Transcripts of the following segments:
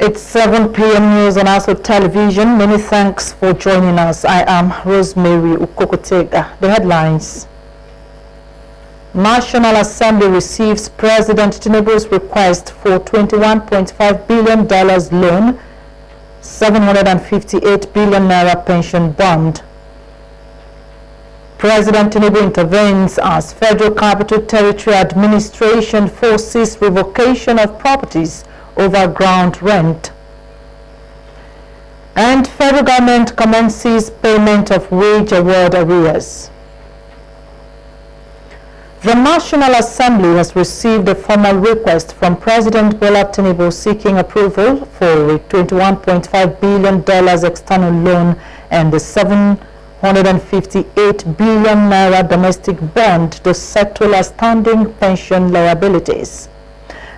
It's 7 p.m. news on ASO Television. Many thanks for joining us. I am Rosemary Ukokotega. The headlines. National Assembly receives President Tinubu's request for $21.5 billion loan, 758 billion naira pension bond. President Tinubu intervenes as Federal Capital Territory Administration forces revocation of properties over ground rent. And federal government commences payment of wage award arrears. The National Assembly has received a formal request from President Bola Tinubu seeking approval for a $21.5 billion external loan and the 758 billion naira domestic bond to settle outstanding pension liabilities.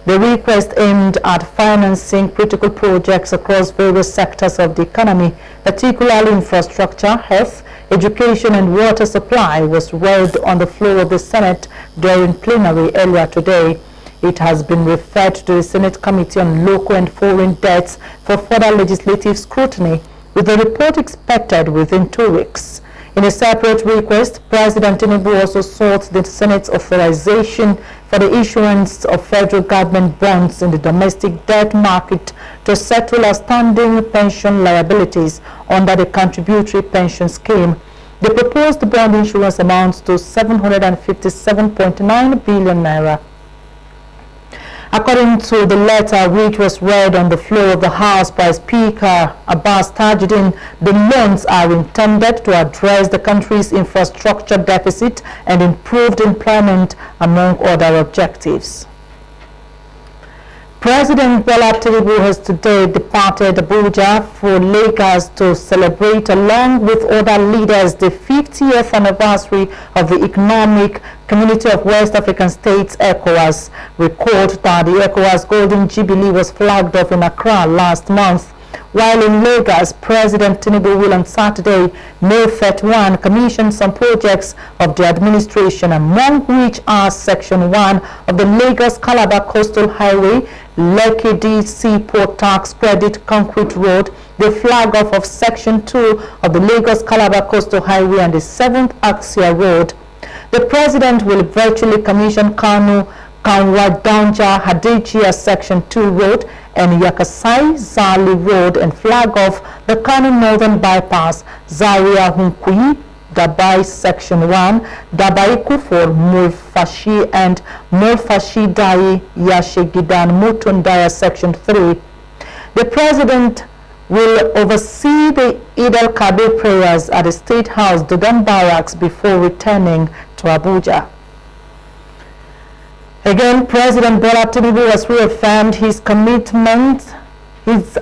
The request aimed at financing critical projects across various sectors of the economy, particularly infrastructure, health, education and water supply, was read on the floor of the Senate during plenary earlier today. It has been referred to the Senate Committee on Local and Foreign Debts for further legislative scrutiny, with a report expected within 2 weeks. In a separate request, President Tinubu also sought the Senate's authorization for the issuance of federal government bonds in the domestic debt market to settle outstanding pension liabilities under the contributory pension scheme. The proposed bond issuance amounts to 757.9 billion naira. According to the letter, which was read on the floor of the House by Speaker Abbas Tajuddin, the loans are intended to address the country's infrastructure deficit and improved employment, among other objectives. President Bola Tinubu has today departed Abuja for Lagos to celebrate, along with other leaders, the 50th anniversary of the Economic Community of West African States, ECOWAS. Record that the ECOWAS Golden Jubilee was flagged off in Accra last month. While in Lagos, President Tinubu will on Saturday, May 31, commission some projects of the administration, among which are Section 1 of the Lagos-Calabar Coastal Highway, Lekki DC Port Tax Credit Concrete Road, the flag-off of Section 2 of the Lagos-Calabar Coastal Highway, and the 7th Axia Road. The President will virtually commission Kanwa Danja Hadejia Section 2 Road and Yakasai Zali Road, and flag off the Kano Northern Bypass, Zaria Hunkuyi, Dabai Section 1, Dabai Kufor, Mulfashi and Mulfashi Dai Yashigidan Mutundaya Section 3. The President will oversee the Eid al-Kabir prayers at the State House, Dodon Barracks, before returning to Abuja. Again, President Bola Tinubu has reaffirmed his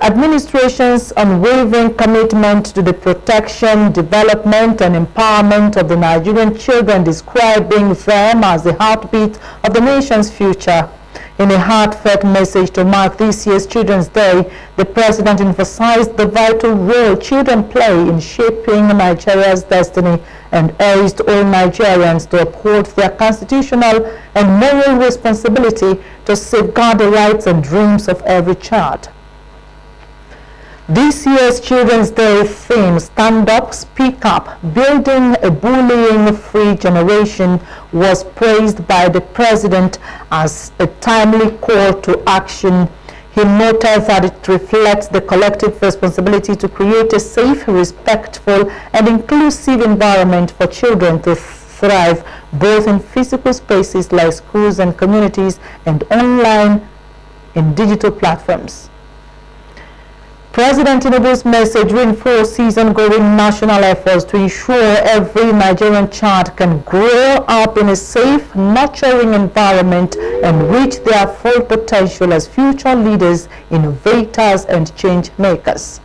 administration's unwavering commitment to the protection, development, and empowerment of the Nigerian children, describing them as the heartbeat of the nation's future. In a heartfelt message to mark this year's Children's Day, the President emphasized the vital role children play in shaping Nigeria's destiny and urged all Nigerians to uphold their constitutional and moral responsibility to safeguard the rights and dreams of every child. This year's Children's Day theme, Stand Up, Speak Up, Building a Bullying-Free Generation, was praised by the President as a timely call to action. He noted that it reflects the collective responsibility to create a safe, respectful, and inclusive environment for children to thrive, both in physical spaces like schools and communities, and online in digital platforms. President Tinubu's message reinforces ongoing national efforts to ensure every Nigerian child can grow up in a safe, nurturing environment and reach their full potential as future leaders, innovators, and change makers.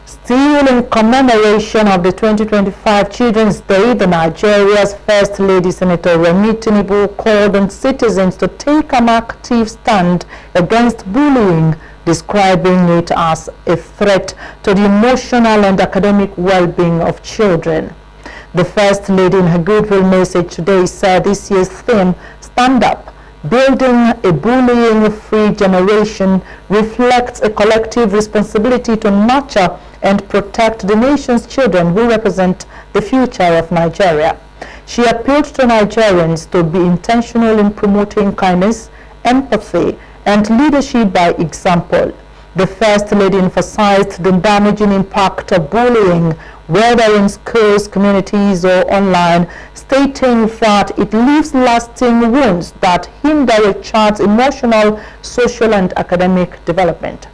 Still in commemoration of the 2025 Children's Day, the Nigeria's First Lady Senator Remi Tinubu called on citizens to take an active stand against bullying, describing it as a threat to the emotional and academic well-being of children. The First Lady, in her goodwill message today, said this year's theme, Stand Up, Building a bullying-free generation reflects a collective responsibility to nurture and protect the nation's children who represent the future of Nigeria. She appealed to Nigerians to be intentional in promoting kindness, empathy, and leadership by example. The First Lady emphasized the damaging impact of bullying, whether in schools, communities, or online, stating that it leaves lasting wounds that hinder a child's emotional, social, and academic development.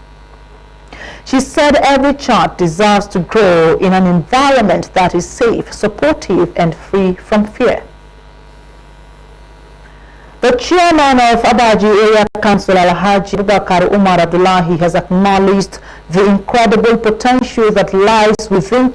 She said every child deserves to grow in an environment that is safe, supportive, and free from fear. The chairman of Abaji Area Council, Alhaji Abubakar Umar Abdullahi, has acknowledged the incredible potential that lies within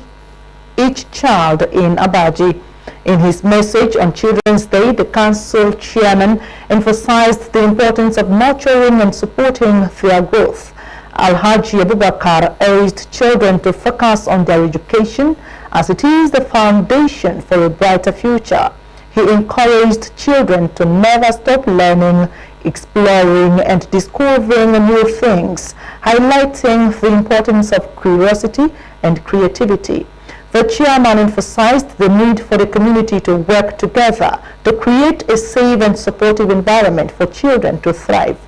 each child in Abaji. In his message on Children's Day, the council chairman emphasized the importance of nurturing and supporting their growth. Alhaji Abubakar urged children to focus on their education as it is the foundation for a brighter future. He encouraged children to never stop learning, exploring, and discovering new things, highlighting the importance of curiosity and creativity. The chairman emphasized the need for the community to work together to create a safe and supportive environment for children to thrive.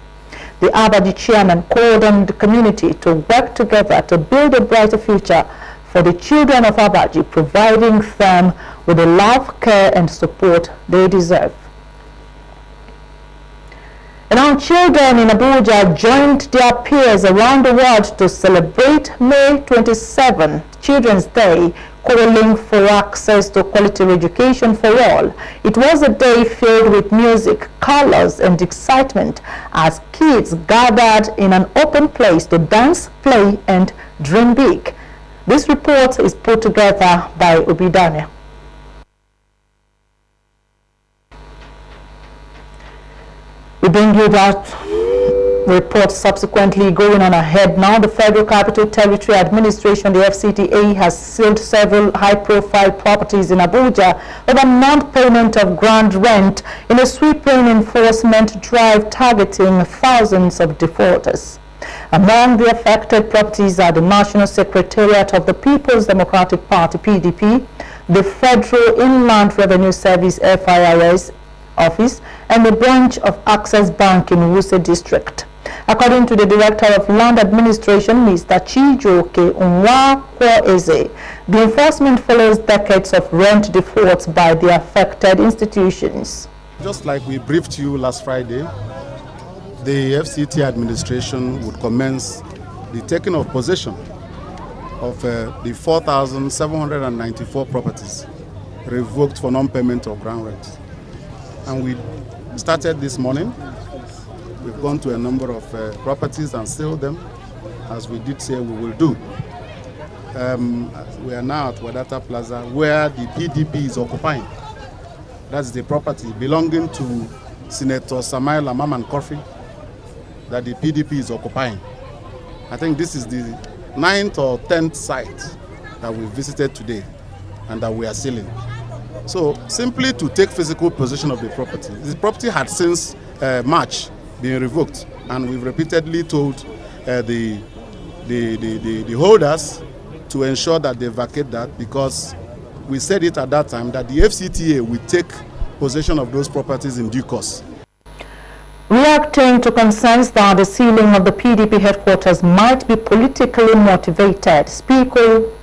The Abaji chairman called on the community to work together to build a brighter future for the children of Abaji, providing them with the love, care, and support they deserve. And our children in Abuja joined their peers around the world to celebrate May 27, Children's Day, calling for access to quality education for all. It was a day filled with music, colors, and excitement as kids gathered in an open place to dance, play, and dream big. This report is put together by Obidane. We bring you that report subsequently. Going on ahead now, the Federal Capital Territory Administration, the FCTA, has sealed several high-profile properties in Abuja over non-payment of ground rent in a sweeping enforcement drive targeting thousands of defaulters. Among the affected properties are the National Secretariat of the People's Democratic Party, PDP, the Federal Inland Revenue Service, FIRS, office, and the branch of Access Bank in Wuse District. According to the Director of Land Administration, Mr. Chijoke Unwa-Kweze, the enforcement follows decades of rent defaults by the affected institutions. Just like we briefed you last Friday, the FCT administration would commence the taking of possession of the 4,794 properties revoked for non-payment of ground rent. And we started this morning. We've gone to a number of properties and sealed them, as we did say we will do. We are now at Wadata Plaza, where the PDP is occupying. That's the property belonging to Senator Samaila Maman Kofi that the PDP is occupying. I think this is the 9th or 10th site that we visited today and that we are sealing. So simply to take physical possession of the property had since March been revoked, and we've repeatedly told the holders to ensure that they vacate that, because we said it at that time that the FCTA will take possession of those properties in due course. Reacting to concerns that the sealing of the PDP headquarters might be politically motivated,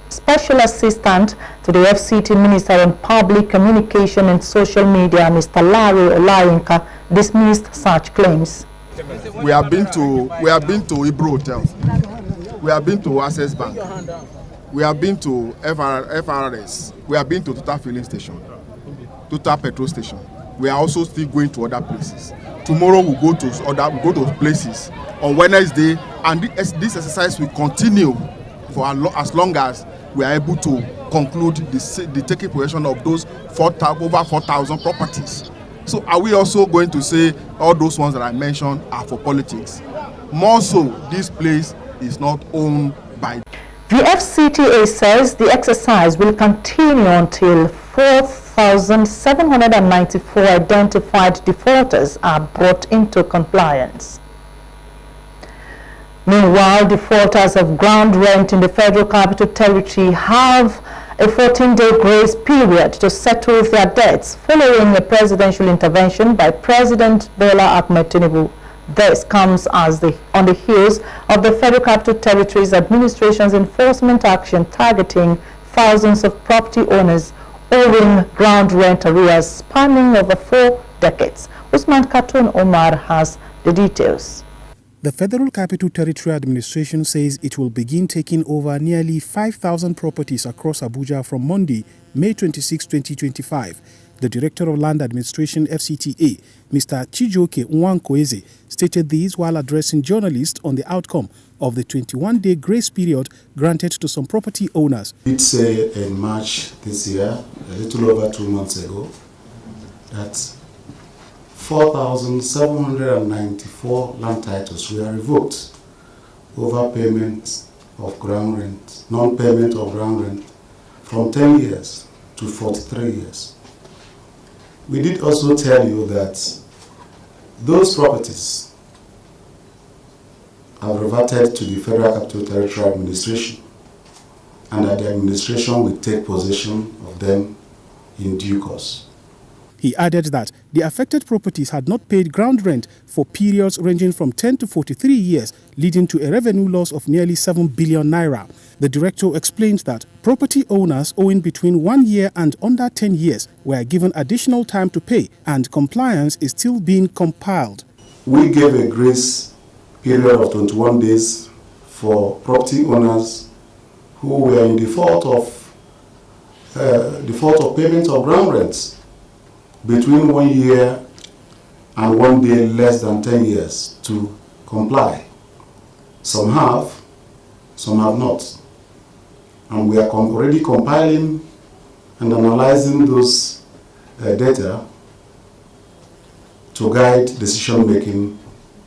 Special Assistant to the FCT Minister on Public Communication and Social Media, Mr. Larry Olayinka, dismissed such claims. We have been to Ibro Hotel. We have been to Access Bank. We have been to FRS. We have been to Total Filling Station, Total Petrol Station. We are also still going to other places. Tomorrow we go to places. On Wednesday, and this exercise will continue for as long as we are able to conclude the taking possession of those over 4,000 properties. So are we also going to say all those ones that I mentioned are for politics? More so, this place is not owned by... The FCTA says the exercise will continue until 4th 5,794 identified defaulters are brought into compliance. Meanwhile, defaulters of ground rent in the Federal Capital Territory have a 14-day grace period to settle their debts following a presidential intervention by President Bola Ahmed Tinubu. This comes on the heels of the Federal Capital Territory's administration's enforcement action targeting thousands of property owners owing ground rent arrears spanning over 4 decades. Usman Khatun Omar has the details. The Federal Capital Territory Administration says it will begin taking over nearly 5,000 properties across Abuja from Monday, May 26, 2025. The Director of Land Administration, FCTA, Mr. Chijoke Nwankweze, stated this while addressing journalists on the outcome of the 21-day grace period granted to some property owners. We did say in March this year, a little over 2 months ago, that 4,794 land titles were revoked over payment of ground rent, non-payment of ground rent from 10 years to 43 years. We did also tell you that those properties have reverted to the Federal Capital Territory Administration and that the administration will take possession of them in due course. He added that the affected properties had not paid ground rent for periods ranging from 10 to 43 years, leading to a revenue loss of nearly 7 billion naira. The director explained that property owners owing between 1 year and under 10 years were given additional time to pay, and compliance is still being compiled. We gave a grace period of 21 days for property owners who were in default of payment of ground rents between 1 year and 1 day less than 10 years to comply. Some have, some have not. And we are already compiling and analyzing those data to guide decision making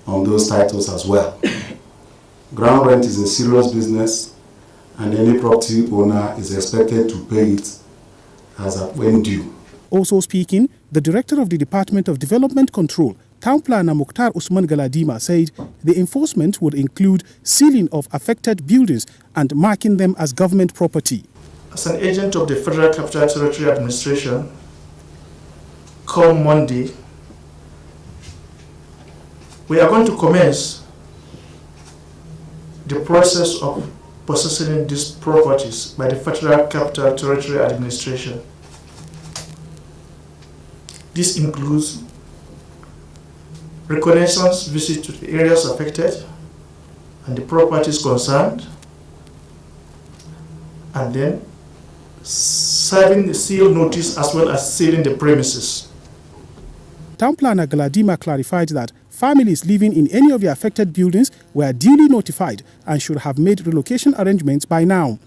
on those titles as well. Ground rent is a serious business, and any property owner is expected to pay it as when due. Also speaking, the Director of the Department of Development Control, Town Planner Mukhtar Usman Galadima, said the enforcement would include sealing of affected buildings and marking them as government property. As an agent of the Federal Capital Territory Administration, come Monday, we are going to commence the process of possessing these properties by the Federal Capital Territory Administration. This includes reconnaissance visits to the areas affected and the properties concerned, and then serving the seal notice as well as sealing the premises. Town Planner Galadima clarified that families living in any of the affected buildings were duly notified and should have made relocation arrangements by now.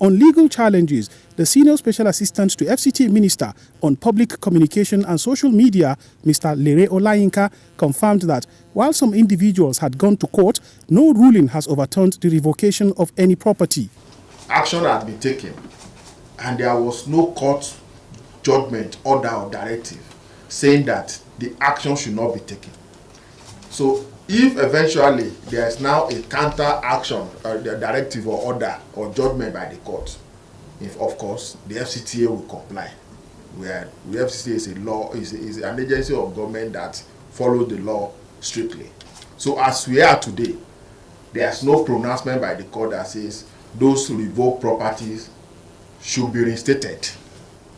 On legal challenges, the Senior Special Assistant to FCT Minister on Public Communication and Social Media, Mr. Lere Olayinka, confirmed that while some individuals had gone to court, no ruling has overturned the revocation of any property. Action had been taken, and there was no court judgment, order, or directive saying that the action should not be taken. So if eventually there is now a counter action, directive or order or judgment by the court, if of course the FCTA will comply. Where the FCTA is is an agency of government that follows the law strictly. So as we are today, there is no pronouncement by the court that says those revoked properties should be reinstated.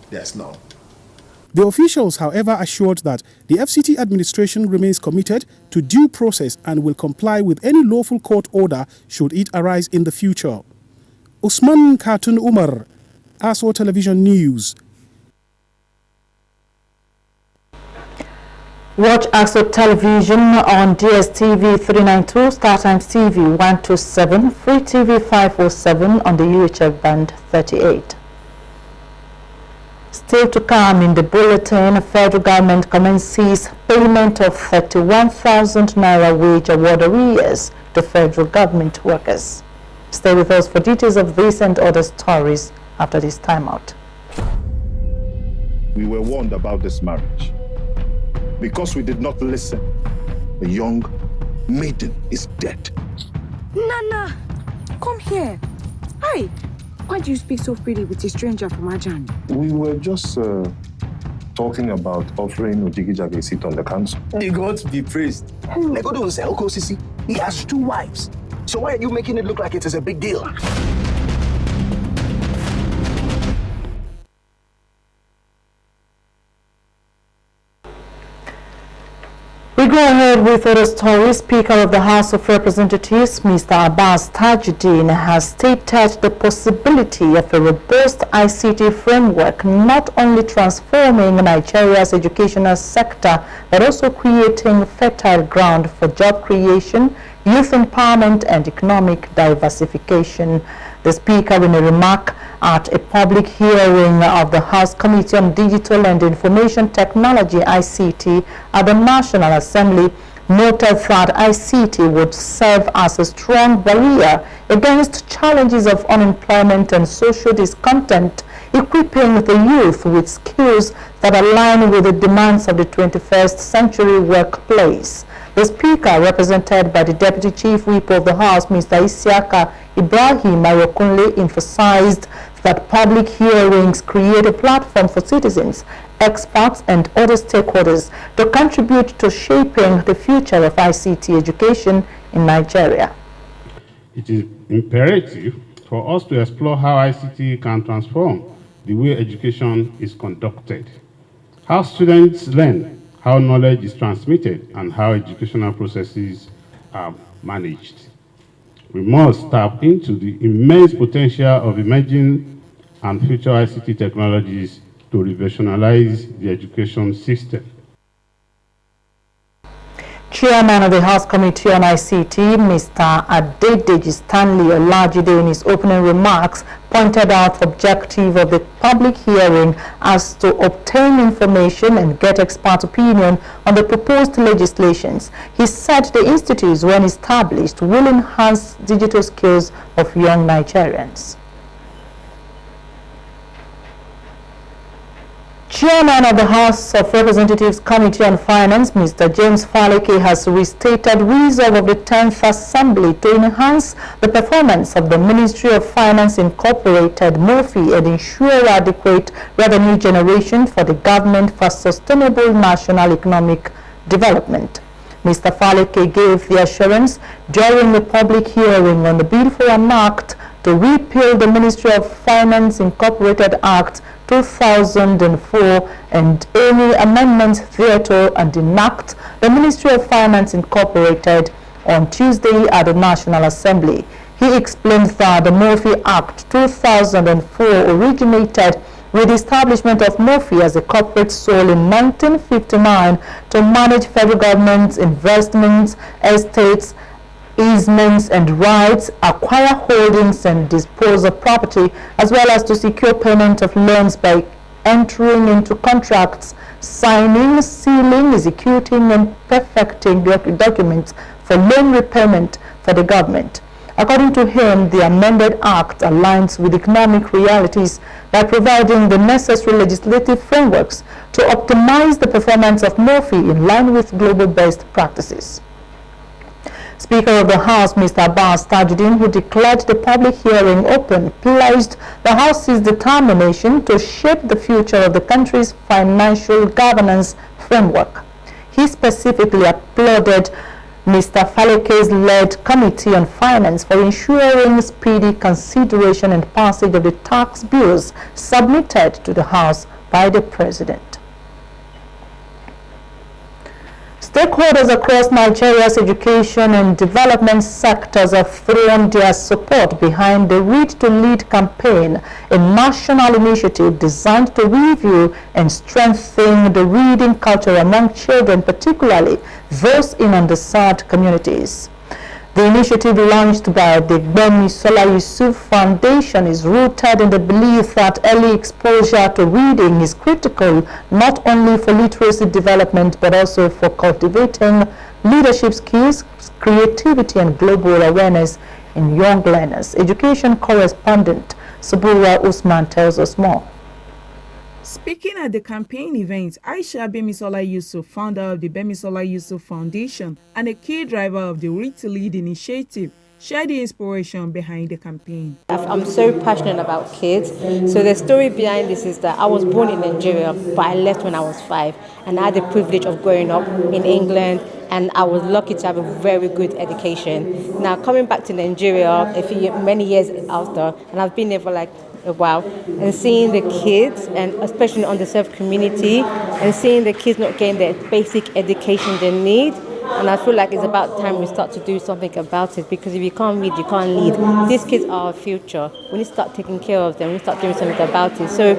There's none. The officials, however, assured that the FCT administration remains committed to due process and will comply with any lawful court order should it arise in the future. Usman Khatun Umar, ASO Television News. Watch ASO Television on DSTV 392, StarTimes TV 127, Free TV 507 on the UHF band 38. Still to come in the bulletin, federal government commences payment of 31,000 naira wage award arrears to federal government workers. Stay with us for details of this and other stories after this timeout. we were warned about this marriage. Because we did not listen, a young maiden is dead. Nana, come here. Hi. Why do you speak so freely with a stranger from Ajani? We were just talking about offering Ojigijage a seat on the council. The gods be praised. Legodo is Elko Sisi. He has 2 wives. So why are you making it look like it is a big deal? We go ahead with other stories. Speaker of the House of Representatives, Mr. Abbas Tajuddin, has stated the possibility of a robust ICT framework not only transforming Nigeria's educational sector, but also creating fertile ground for job creation, youth empowerment, and economic diversification. The Speaker, in a remark at a public hearing of the House Committee on Digital and Information Technology (ICT) at the National Assembly, noted that ICT would serve as a strong barrier against challenges of unemployment and social discontent, equipping the youth with skills that align with the demands of the 21st century workplace. The Speaker, represented by the Deputy Chief Whip of the House, Mr. Isiaka Ibrahim Ayokunle, emphasized that public hearings create a platform for citizens, experts, and other stakeholders to contribute to shaping the future of ICT education in Nigeria. It is imperative for us to explore how ICT can transform the way education is conducted, how students learn, how knowledge is transmitted, and how educational processes are managed. We must tap into the immense potential of emerging and future ICT technologies to revolutionalize the education system. Chairman of the House Committee on ICT, Mr. Adedeji Stanley Olajide, in his opening remarks, pointed out the objective of the public hearing as to obtain information and get expert opinion on the proposed legislations. He said the institutes, when established, will enhance digital skills of young Nigerians. Chairman of the House of Representatives Committee on Finance, Mr. James Faleke, has restated resolve of the 10th Assembly to enhance the performance of the Ministry of Finance Incorporated, MOFI, and ensure adequate revenue generation for the government for sustainable national economic development. Mr. Faleke gave the assurance during a public hearing on the bill for an act to repeal the Ministry of Finance Incorporated Act 2004 and any amendments thereto, and enact the Ministry of Finance Incorporated on Tuesday at the National Assembly. He explained that the MOFI Act 2004 originated with the establishment of MOFI as a corporate soul in 1959 to manage federal government's investments, estates, easements and rights, acquire holdings and dispose of property, as well as to secure payment of loans by entering into contracts, signing, sealing, executing and perfecting documents for loan repayment for the government. According to him, the amended act aligns with economic realities by providing the necessary legislative frameworks to optimize the performance of MOFI in line with global best practices. Speaker of the House, Mr. Abbas Tajuddin, who declared the public hearing open, pledged the House's determination to shape the future of the country's financial governance framework. He specifically applauded Mr. Faleke's led Committee on Finance for ensuring speedy consideration and passage of the tax bills submitted to the House by the President. Stakeholders across Nigeria's education and development sectors have thrown their support behind the Read to Lead campaign, a national initiative designed to review and strengthen the reading culture among children, particularly those in underserved communities. The initiative, launched by the Gbemisola Yusuf Foundation, is rooted in the belief that early exposure to reading is critical not only for literacy development but also for cultivating leadership skills, creativity and global awareness in young learners. Education correspondent Sabura Usman tells us more. Speaking at the campaign event, Aisha Bemisola Yusuf, founder of the Bemisola Yusuf Foundation and a key driver of the Read to Lead initiative, shared the inspiration behind the campaign. I'm so passionate about kids. So the story behind this is that I was born in Nigeria, but I left when I was 5. And I had the privilege of growing up in England, and I was lucky to have a very good education. Now coming back to Nigeria many years after, and I've been there for like a while, and seeing the kids, and especially in the underserved community, and seeing the kids not getting the basic education they need. And I feel like it's about time we start to do something about it, because if you can't read, you can't lead. These kids are our future. We need to start taking care of them. We need to start doing something about it. So,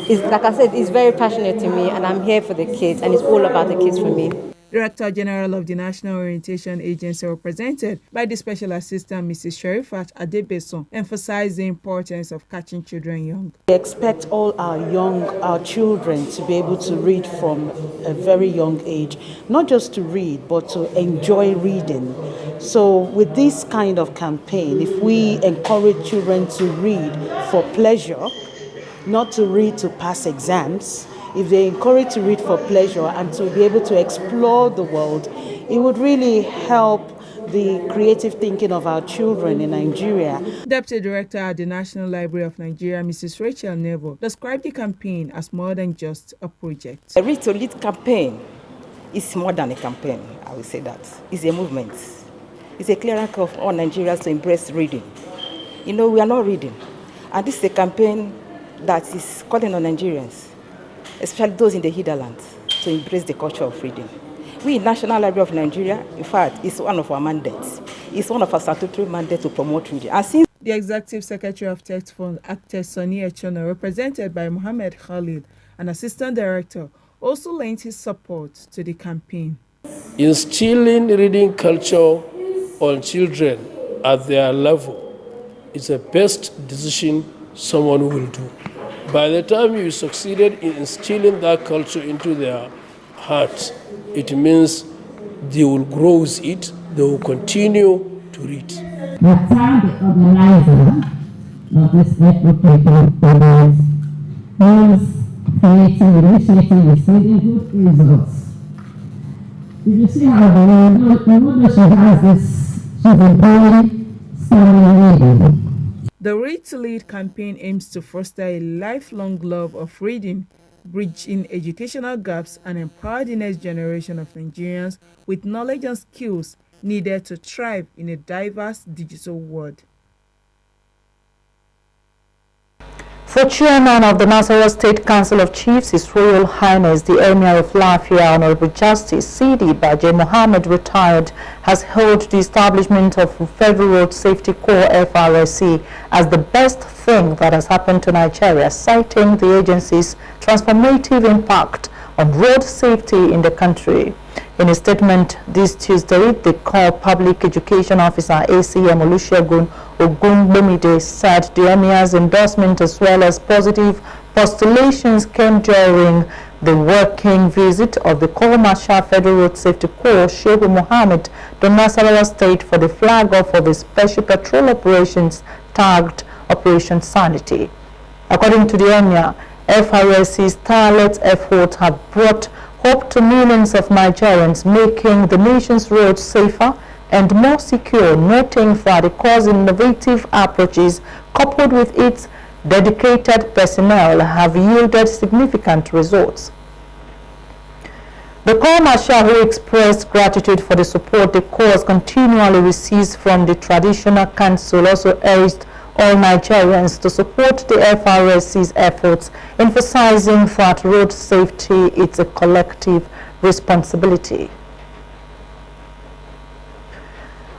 it's, like I said, it's very passionate to me, and I'm here for the kids, and it's all about the kids for me. Director General of the National Orientation Agency, represented by the Special Assistant Mrs. Sherifat Adebeson, emphasized the importance of catching children young. We expect all our children to be able to read from a very young age, not just to read, but to enjoy reading. So with this kind of campaign, if we encourage children to read for pleasure, not to read to pass exams, if they encourage to read for pleasure and to be able to explore the world, it would really help the creative thinking of our children in Nigeria. Deputy Director at the National Library of Nigeria, Mrs. Rachel Nebo, described the campaign as more than just a project. The Read to Lead campaign is more than a campaign, I will say that. It's a movement. It's a clear call for all Nigerians to embrace reading. You know, we are not reading. And this is a campaign that is calling on Nigerians, especially those in the hinterland, to embrace the culture of reading. We, National Library of Nigeria, in fact, it's one of our mandates. It's one of our statutory mandates to promote reading. And since the Executive Secretary of Text Fund, Actress Sonny Echono, represented by Mohammed Khalid, an Assistant Director, also lent his support to the campaign. Instilling reading culture on children at their level is the best decision someone will do. By the time you succeeded in instilling that culture into their hearts, it means they will grow with it, they will continue to read. The organizer of this network program is creating initiative with really good results. If you see how the woman she has this, she's empowering studying reading. The Read to Lead campaign aims to foster a lifelong love of reading, bridge in educational gaps, and empower the next generation of Nigerians with knowledge and skills needed to thrive in a diverse digital world. The chairman of the Nasarawa State Council of Chiefs, His Royal Highness the Emir of Lafia, Honorable Justice Sidi Baje Mohammed, retired, has hailed the establishment of Federal Road Safety Corps (FRSC) as the best thing that has happened to Nigeria, citing the agency's transformative impact on road safety in the country. In a statement this Tuesday, the Corps Public Education Officer ACM Olusegun Ogungbemide said the Emir's endorsement as well as positive postulations came during the working visit of the Corps Marshal Federal Road Safety Corps Shehu Mohammed to Nasarawa State for the flag-off of the special patrol operations tagged Operation Sanity. According to the Emir, FRSC's tireless efforts have brought hope to millions of Nigerians, making the nation's roads safer and more secure, noting that the Corps' innovative approaches, coupled with its dedicated personnel, have yielded significant results. The Corps Marshal, who expressed gratitude for the support the Corps continually receives from the Traditional Council, also urged all Nigerians to support the FRSC's efforts, emphasizing that road safety is a collective responsibility.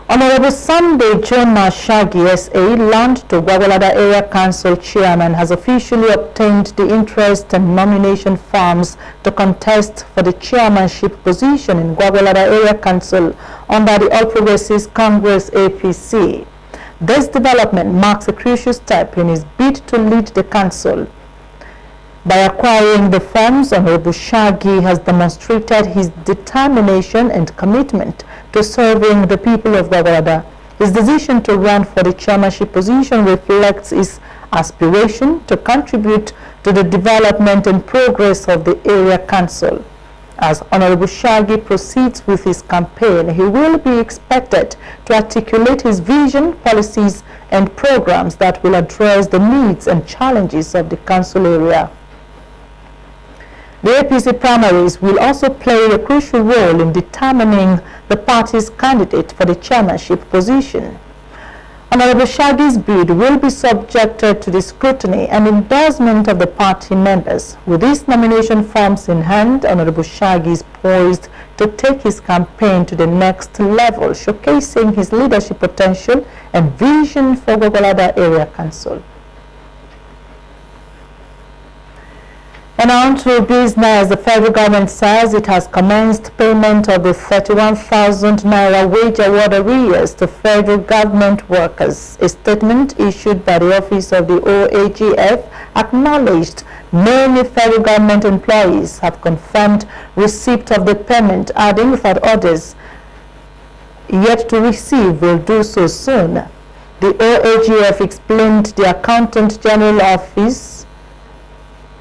Honorable Sunday John Mashagi, SA, Land to Gwagwalada Area Council Chairman, has officially obtained the interest and nomination forms to contest for the chairmanship position in Gwagwalada Area Council under the All Progressives Congress APC. This development marks a crucial step in his bid to lead the council. By acquiring the forms, Honorable Shaggy has demonstrated his determination and commitment to serving the people of Gwagwalada. His decision to run for the chairmanship position reflects his aspiration to contribute to the development and progress of the area council. As Honorable Shaggy proceeds with his campaign, he will be expected to articulate his vision, policies, and programs that will address the needs and challenges of the council area. The APC primaries will also play a crucial role in determining the party's candidate for the chairmanship position. Honorable Shaggy's bid will be subjected to the scrutiny and endorsement of the party members. With these nomination forms in hand, Honorable Shaggy is poised to take his campaign to the next level, showcasing his leadership potential and vision for Gwagwalada Area Council. And on to business, the federal government says it has commenced payment of the 31,000 Naira wage award arrears to federal government workers. A statement issued by the office of the OAGF acknowledged many federal government employees have confirmed receipt of the payment, adding that others yet to receive will do so soon. The OAGF explained the Accountant General Office.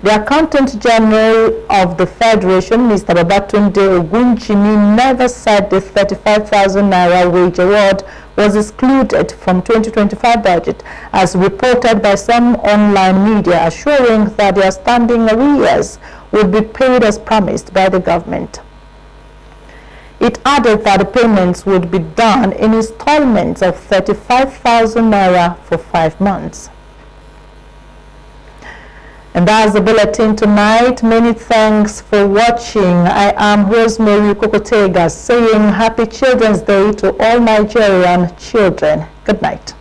The Accountant General of the Federation, Mr. Babatunde Ogunjimi, never said the 35,000 Naira wage award was excluded from 2025 budget, as reported by some online media, assuring that the outstanding arrears would be paid as promised by the government. It added that the payments would be done in installments of 35,000 Naira for 5 months. And that's the bulletin tonight. Many thanks for watching. I am Rosemary Kokotega saying Happy Children's Day to all Nigerian children. Good night.